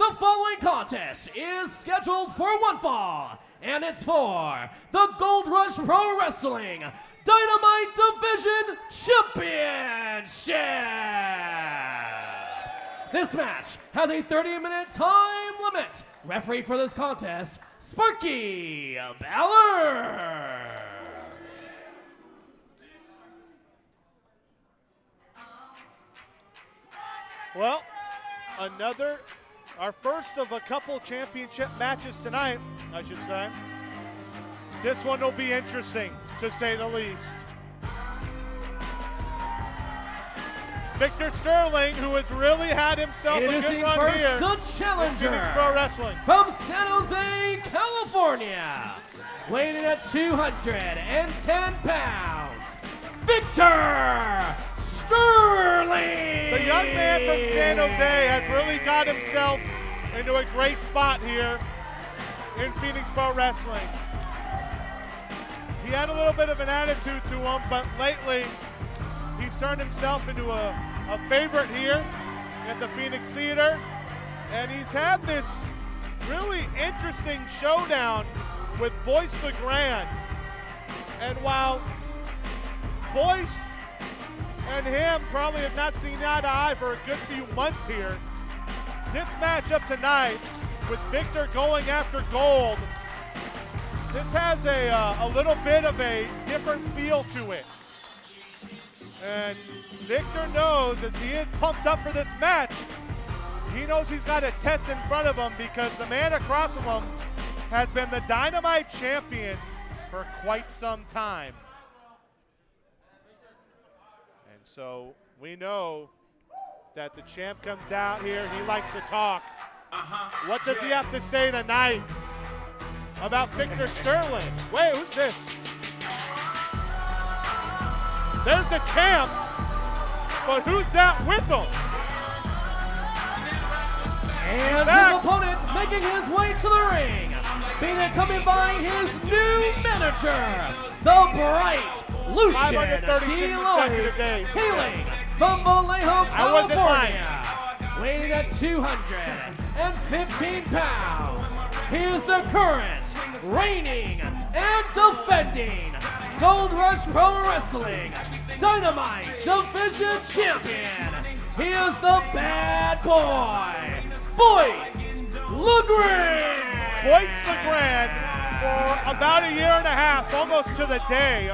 The following contest is scheduled for one fall, and it's for the Gold Rush Pro Wrestling Dynamite Division Championship. This match has a 30-minute time limit. Referee for this contest, Sparky Balor. Well, our first of a couple championship matches tonight, I should say. This one will be interesting, to say the least. Victor Sterling, who has really had himself a good run first here the challenger in Phoenix Pro Wrestling. From San Jose, California, weighing in at 210 pounds, Victor Sterling! The young man from San Jose has really got himself into a great spot here in Phoenix Pro Wrestling. He had a little bit of an attitude to him, but lately he's turned himself into a favorite here at the Phoenix Theater, and he's had this really interesting showdown with Boyce LeGrande. And while Boyce and him probably have not seen eye to eye for a good few months here, this matchup tonight with Victor going after gold, this has a little bit of a different feel to it. And Victor knows, as he is pumped up for this match, he knows he's got a test in front of him, because the man across from him has been the Dynamite champion for quite some time. And so we know that the champ comes out here, he likes to talk. What does he have to say tonight about Victor Sterling? Wait, who's this? There's the champ, but who's that with him? And his opponent making his way to the ring, being accompanied by his new manager, the bright Lucian DeLoy, hailing from Vallejo, California, weighing at 215 pounds. He is the current, reigning, and defending Gold Rush Pro Wrestling Dynamite Division Champion. He is the bad boy, Boyce LeGrande. Boyce LeGrande, for about a year and a half, almost to the day,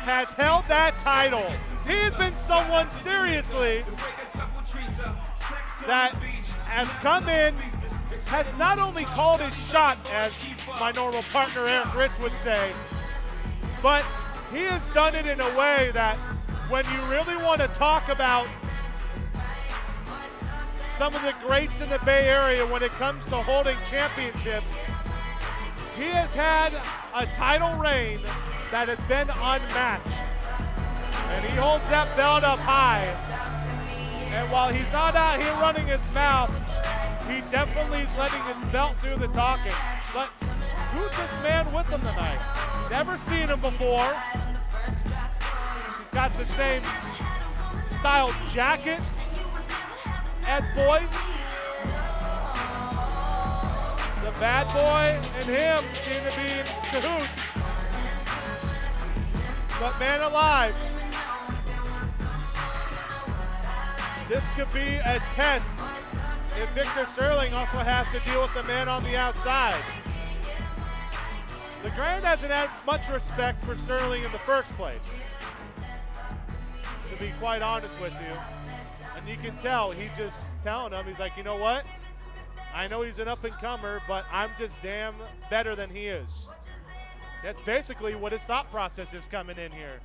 has held that title. He has been someone, seriously, that has come in, has not only called his shot, as my normal partner Eric Rich would say, but he has done it in a way that when you really want to talk about some of the greats in the Bay Area when it comes to holding championships, he has had a title reign that has been unmatched. And he holds that belt up high. And while he's not out here running his mouth, he definitely is letting his belt do the talking. But who's this man with him tonight? Never seen him before. He's got the same style jacket as Boyce. The bad boy and him seem to be in cahoots. But man alive, this could be a test if Victor Sterling also has to deal with the man on the outside. LeGrande hasn't had much respect for Sterling in the first place, to be quite honest with you. And you can tell, he's just telling him, he's like, you know what? I know he's an up-and-comer, but I'm just damn better than he is. That's basically what his thought process is coming in here.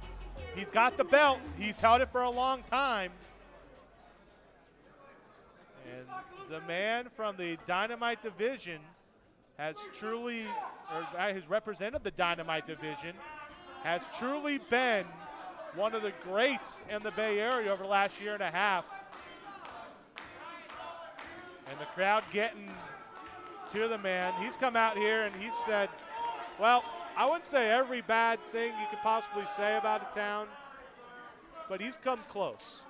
He's got the belt. He's held it for a long time. And the man from the Dynamite division has truly, or has represented the Dynamite division, has truly been one of the greats in the Bay Area over the last year and a half. And the crowd getting to the man. He's come out here and he said, well, I wouldn't say every bad thing you could possibly say about a town, but he's come close.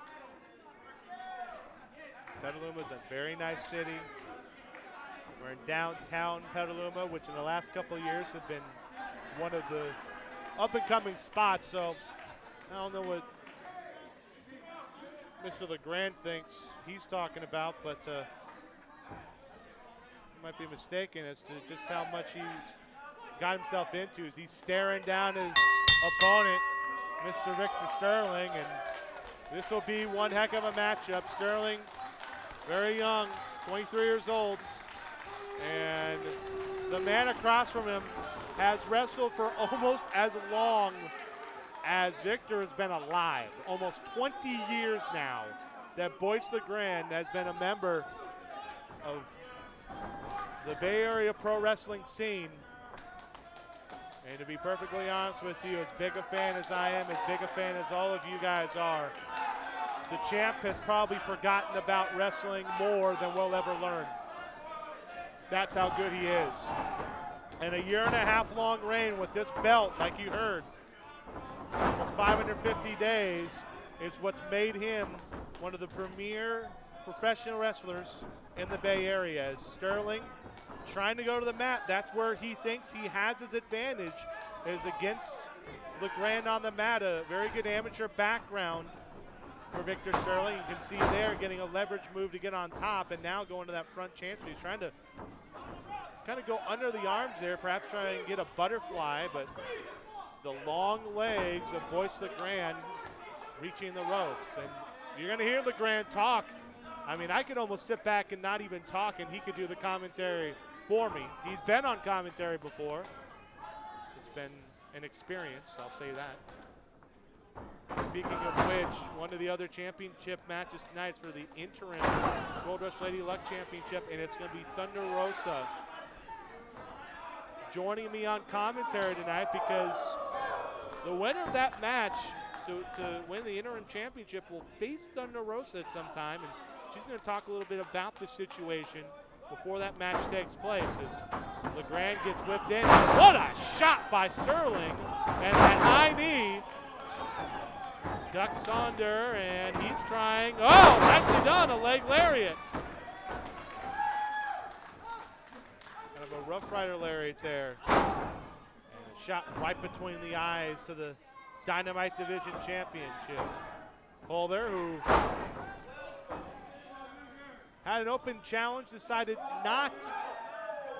Petaluma is a very nice city. We're in downtown Petaluma, which in the last couple of years have been one of the up-and-coming spots. So I don't know what Mr. LeGrande thinks he's talking about, but might be mistaken as to just how much he's got himself into as he's staring down his opponent, Mr. Victor Sterling, and this will be one heck of a matchup. Sterling, very young, 23 years old, and the man across from him has wrestled for almost as long as Victor has been alive. Almost 20 years now that Boyce LeGrande has been a member of the Bay Area pro wrestling scene. And to be perfectly honest with you, as big a fan as I am, as big a fan as all of you guys are, the champ has probably forgotten about wrestling more than we'll ever learn. That's how good he is. And a 1.5 year long reign with this belt, like you heard, almost 550 days, is what's made him one of the premier professional wrestlers in the Bay Area. As Sterling trying to go to the mat, that's where he thinks he has his advantage, is against LeGrande on the mat. A very good amateur background for Victor Sterling. You can see there getting a leverage move to get on top, and now going to that front chancellor. He's trying to kind of go under the arms there, perhaps trying to get a butterfly, but the long legs of Boyce LeGrande reaching the ropes. And you're going to hear LeGrande talk. I mean, I could almost sit back and not even talk, and he could do the commentary for me. He's been on commentary before. It's been an experience, I'll say that. Speaking of which, one of the other championship matches tonight is for the interim Gold Rush Lady Luck Championship, and it's going to be Thunder Rosa joining me on commentary tonight, because the winner of that match to win the interim championship will face Thunder Rosa at some time, and she's going to talk a little bit about the situation before that match takes place as LeGrande gets whipped in. What a shot by Sterling, and that high knee ducks under, and he's trying, oh, nicely done, a leg lariat. Kind of a Rough Rider lariat there. And a shot right between the eyes to the Dynamite Division Championship holder, who had an open challenge, decided not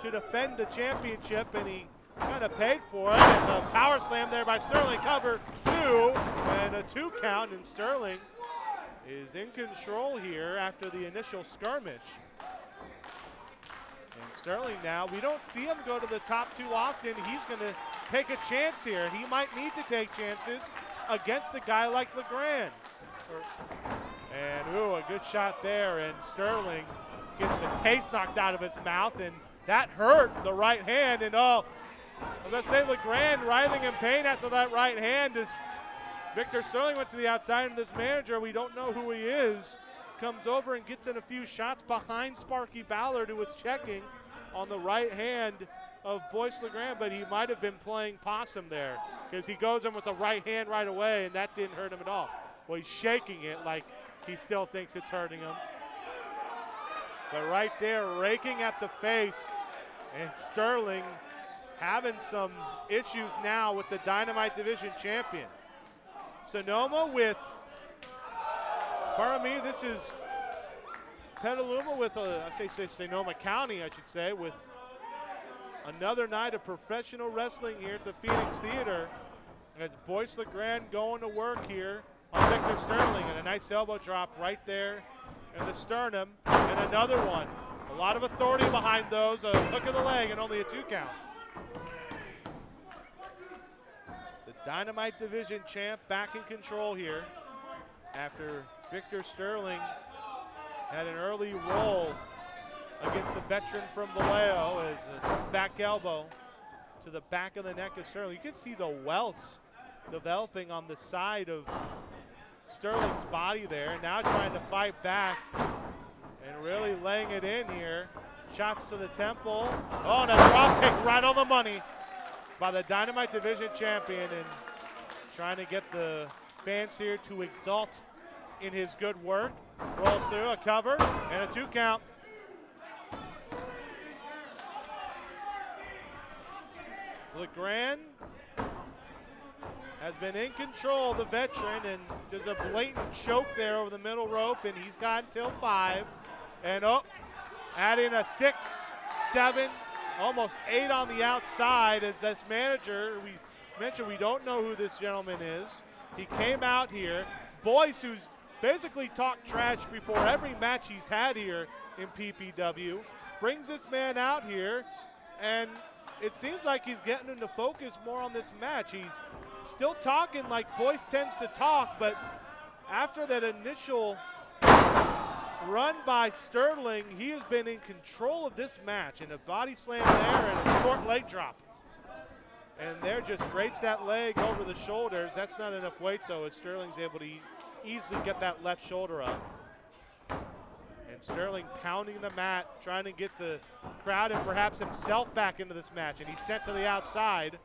to defend the championship, and he kind of paid for it. It's a power slam there by Sterling, cover 2, and a 2 count, and Sterling is in control here after the initial skirmish. And Sterling now, we don't see him go to the top too often. He's going to take a chance here, and he might need to take chances against a guy like LeGrande. And ooh, a good shot there, and Sterling gets the taste knocked out of his mouth, and that hurt the right hand. And oh, let's say LeGrande writhing in pain after that right hand as Victor Sterling went to the outside, and this manager, we don't know who he is, comes over and gets in a few shots behind Sparky Ballard, who was checking on the right hand of Boyce LeGrande, but he might have been playing possum there, because he goes in with the right hand right away, and that didn't hurt him at all. Well, he's shaking it like he still thinks it's hurting him. But right there, raking at the face, and Sterling having some issues now with the Dynamite Division champion. Sonoma with, pardon me, this is Petaluma with, I say Sonoma County, I should say, with another night of professional wrestling here at the Phoenix Theater, as Boyce LeGrande going to work here on Victor Sterling, and a nice elbow drop right there in the sternum, and another one. A lot of authority behind those, a hook of the leg and only a 2 count. The Dynamite Division champ back in control here after Victor Sterling had an early roll against the veteran from Vallejo as a back elbow to the back of the neck of Sterling. You can see the welts developing on the side of Sterling's body there. Now trying to fight back and really laying it in here. Shots to the temple. Oh, and a drop kick right on the money by the Dynamite Division champion, and trying to get the fans here to exalt in his good work. Rolls through a cover and a 2 count. LeGrande has been in control, the veteran, and there's a blatant choke there over the middle rope, and he's got until 5. And adding a 6, 7, almost 8 on the outside as this manager, we mentioned we don't know who this gentleman is. He came out here. Boyce, who's basically talked trash before every match he's had here in PPW, brings this man out here, and it seems like he's getting into focus more on this match. He's still talking like Boyce tends to talk, but after that initial run by Sterling, he has been in control of this match, and a body slam there and a short leg drop. And there just drapes that leg over the shoulders. That's not enough weight, though, as Sterling's able to easily get that left shoulder up. And Sterling pounding the mat, trying to get the crowd and perhaps himself back into this match. And he's sent to the outside.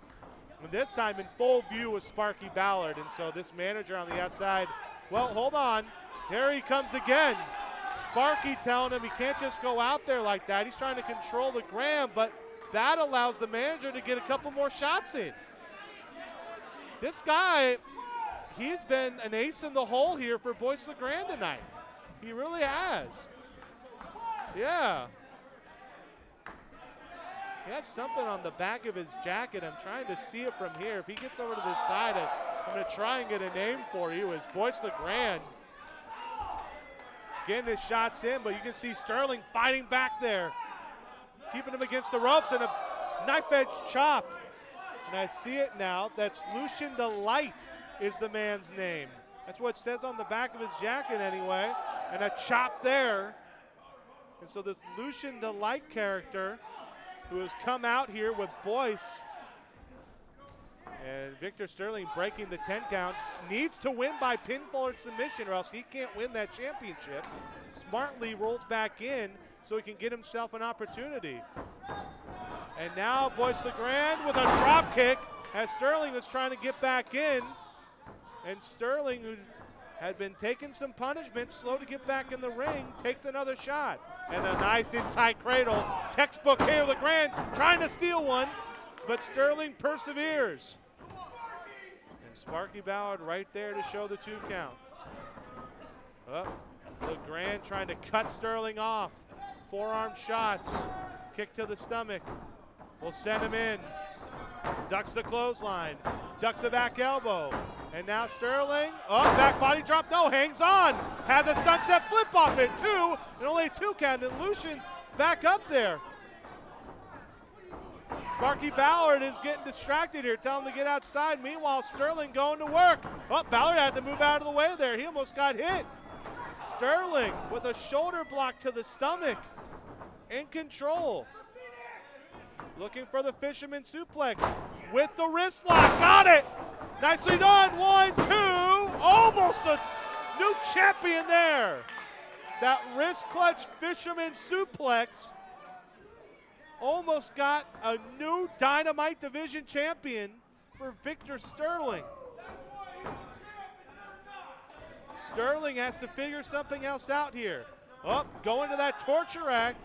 And this time in full view was Sparky Ballard. And so this manager on the outside, well, hold on. Here he comes again. Sparky telling him he can't just go out there like that. He's trying to control LeGrande, but that allows the manager to get a couple more shots in. This guy, he's been an ace in the hole here for Boyce LeGrande tonight. He really has. Yeah. He has something on the back of his jacket. I'm trying to see it from here. If he gets over to the side, I'm going to try and get a name for you. As Boyce LeGrande getting his shots in, but you can see Sterling fighting back there, keeping him against the ropes, and a knife edge chop. And I see it now. That's Lucian the Light is the man's name. That's what it says on the back of his jacket anyway. And a chop there. And so this Lucian the Light character who has come out here with Boyce. And Victor Sterling breaking the 10 count. Needs to win by pinfall or submission or else he can't win that championship. Smartly rolls back in so he can get himself an opportunity. And now Boyce LeGrande with a drop kick as Sterling was trying to get back in. And Sterling, who had been taking some punishment, slow to get back in the ring, takes another shot. And a nice inside cradle. Textbook here, LeGrande trying to steal one, but Sterling perseveres. And Sparky Ballard right there to show the 2 count. LeGrande trying to cut Sterling off. Forearm shots. Kick to the stomach. Will send him in. Ducks the clothesline. Ducks the back elbow. And now Sterling, back body drop, no, hangs on. Has a sunset flip off it, 2, and only a 2 count, and Lucian back up there. Sparky Ballard is getting distracted here, telling him to get outside. Meanwhile, Sterling going to work. Ballard had to move out of the way there. He almost got hit. Sterling with a shoulder block to the stomach. In control. Looking for the fisherman suplex with the wrist lock. Got it. Nicely done. 1, 2. Almost a new champion there. That wrist clutch fisherman suplex almost got a new Dynamite Division champion for Victor Sterling. Sterling has to figure something else out here. Going to that torture rack.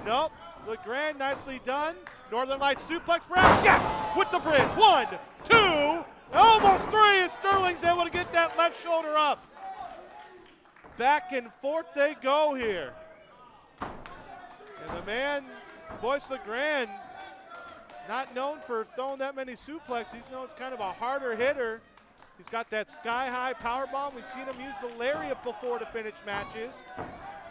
Nope. LeGrande nicely done. Northern Lights suplex perhaps. Yes! With the bridge. 1, 2, almost 3 as Sterling's able to get that left shoulder up. Back and forth they go here. And the man, Boyce LeGrande, not known for throwing that many suplexes. He's known as kind of a harder hitter. He's got that sky-high power bomb. We've seen him use the lariat before to finish matches.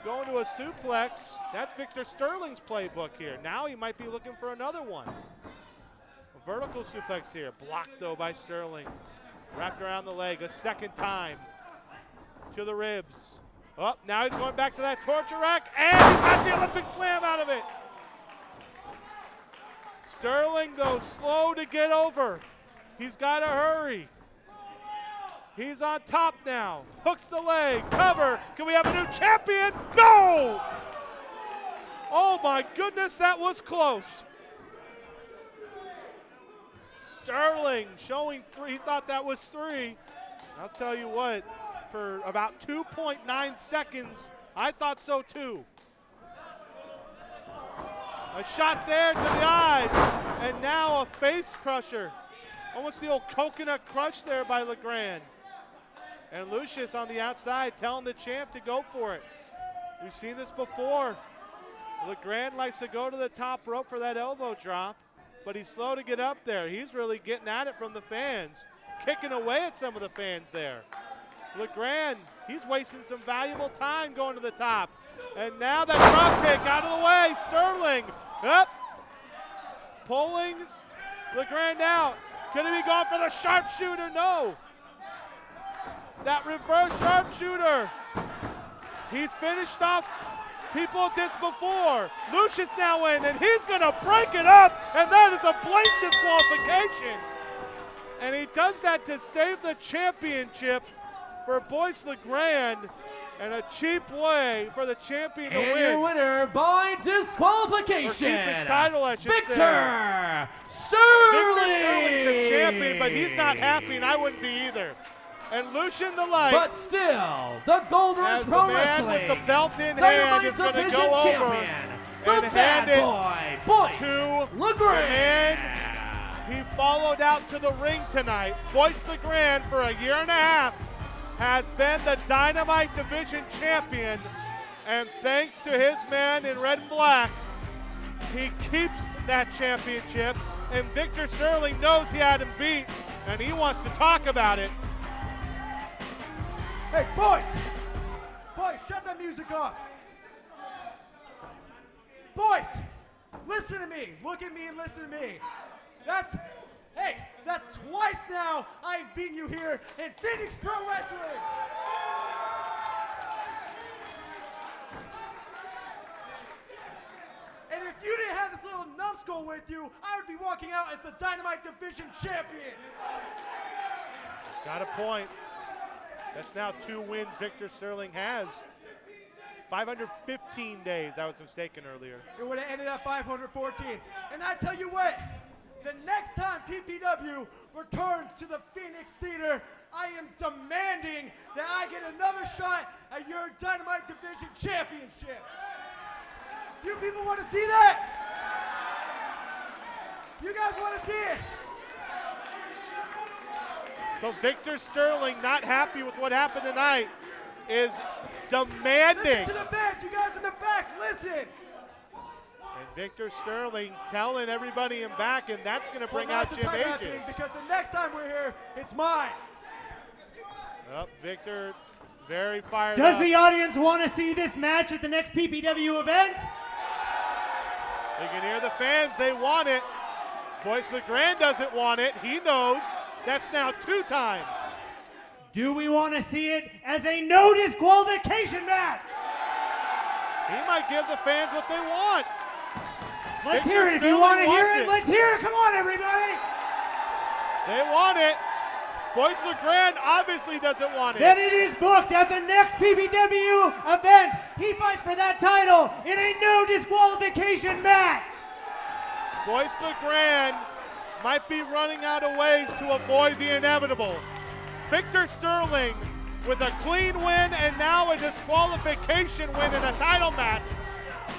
Going to a suplex. That's Victor Sterling's playbook here. Now he might be looking for another one. A vertical suplex here. Blocked, though, by Sterling. Wrapped around the leg a second time. To the ribs. Now he's going back to that torture rack. And he's got the Olympic slam out of it. Sterling, though, slow to get over. He's got to hurry. He's on top now. Hooks the leg. Cover. Can we have a new champion? No! Oh, my goodness, that was close. Sterling showing 3. He thought that was 3. I'll tell you what, for about 2.9 seconds, I thought so too. A shot there to the eyes. And now a face crusher. Almost the old coconut crush there by LeGrande. And Lucius on the outside telling the champ to go for it. We've seen this before. LeGrande likes to go to the top rope for that elbow drop, but he's slow to get up there. He's really getting at it from the fans, kicking away at some of the fans there. LeGrande, he's wasting some valuable time going to the top. And now that drop kick out of the way, Sterling up, pulling LeGrande out. Could he be going for the sharpshooter? No. That reverse sharpshooter. He's finished off people at this before. Lucius now in, and he's gonna break it up, and that is a blatant disqualification. And he does that to save the championship for Boyce LeGrande, and a cheap way for the champion to win. And your winner by disqualification. Or keep his title, I should Victor say. Sterling. Victor Sterling's the champion, but he's not happy, and I wouldn't be either. And Lucian the Light, but still, the Gold Rush as Pro the man Wrestling with the belt in hand is going to go over champion, and the hand it boy, Boyce to LeGrande. the man he followed out to the ring tonight. Boyce LeGrande, for a year and a half, has been the Dynamite Division champion, and thanks to his man in red and black, he keeps that championship, and Victor Sterling knows he had him beat, and he wants to talk about it. Hey, Boyce! Boyce, shut that music off. Boyce, listen to me. Look at me and listen to me. That's twice now I've beaten you here in Phoenix Pro Wrestling. And if you didn't have this little numbskull with you, I would be walking out as the Dynamite Division champion. He's got a point. That's now 2 wins Victor Sterling has. 515 days, I was mistaken earlier. It would have ended at 514. And I tell you what, the next time PPW returns to the Phoenix Theater, I am demanding that I get another shot at your Dynamite Division Championship. You people want to see that? You guys want to see it? So Victor Sterling, not happy with what happened tonight, is demanding. Listen to the fans, you guys in the back, listen. And Victor Sterling telling everybody in back, and that's going to bring out Jim Ages. Because the next time we're here, it's mine. Well, Victor, very fired Does up. the audience want to see this match at the next PPW event? You can hear the fans, they want it. Boyce LeGrande doesn't want it, he knows. That's now 2 times. Do we want to see it as a no disqualification match? He might give the fans what they want. Let's Victor hear it. If you Sterling want to hear wants it, let's hear it. Come on, everybody. They want it. Boyce LeGrande obviously doesn't want it. Then it is booked at the next PPW event. He fights for that title in a no disqualification match. Boyce LeGrande might be running out of ways to avoid the inevitable. Victor Sterling with a clean win and now a disqualification win in a title match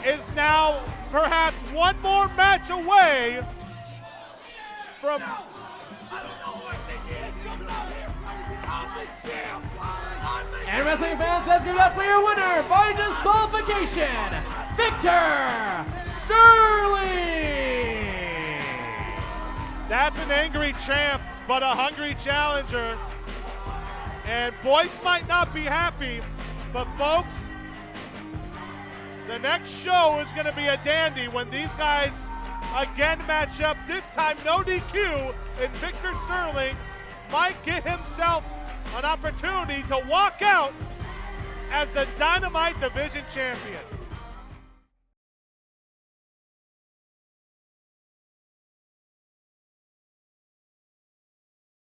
is now perhaps one more match away from And wrestling fans, let's give it up for your winner by disqualification, Victor Sterling. That's an angry champ, but a hungry challenger. And Boyce might not be happy, but folks, the next show is going to be a dandy when these guys again match up. This time, no DQ, and Victor Sterling might get himself an opportunity to walk out as the Dynamite Division champion.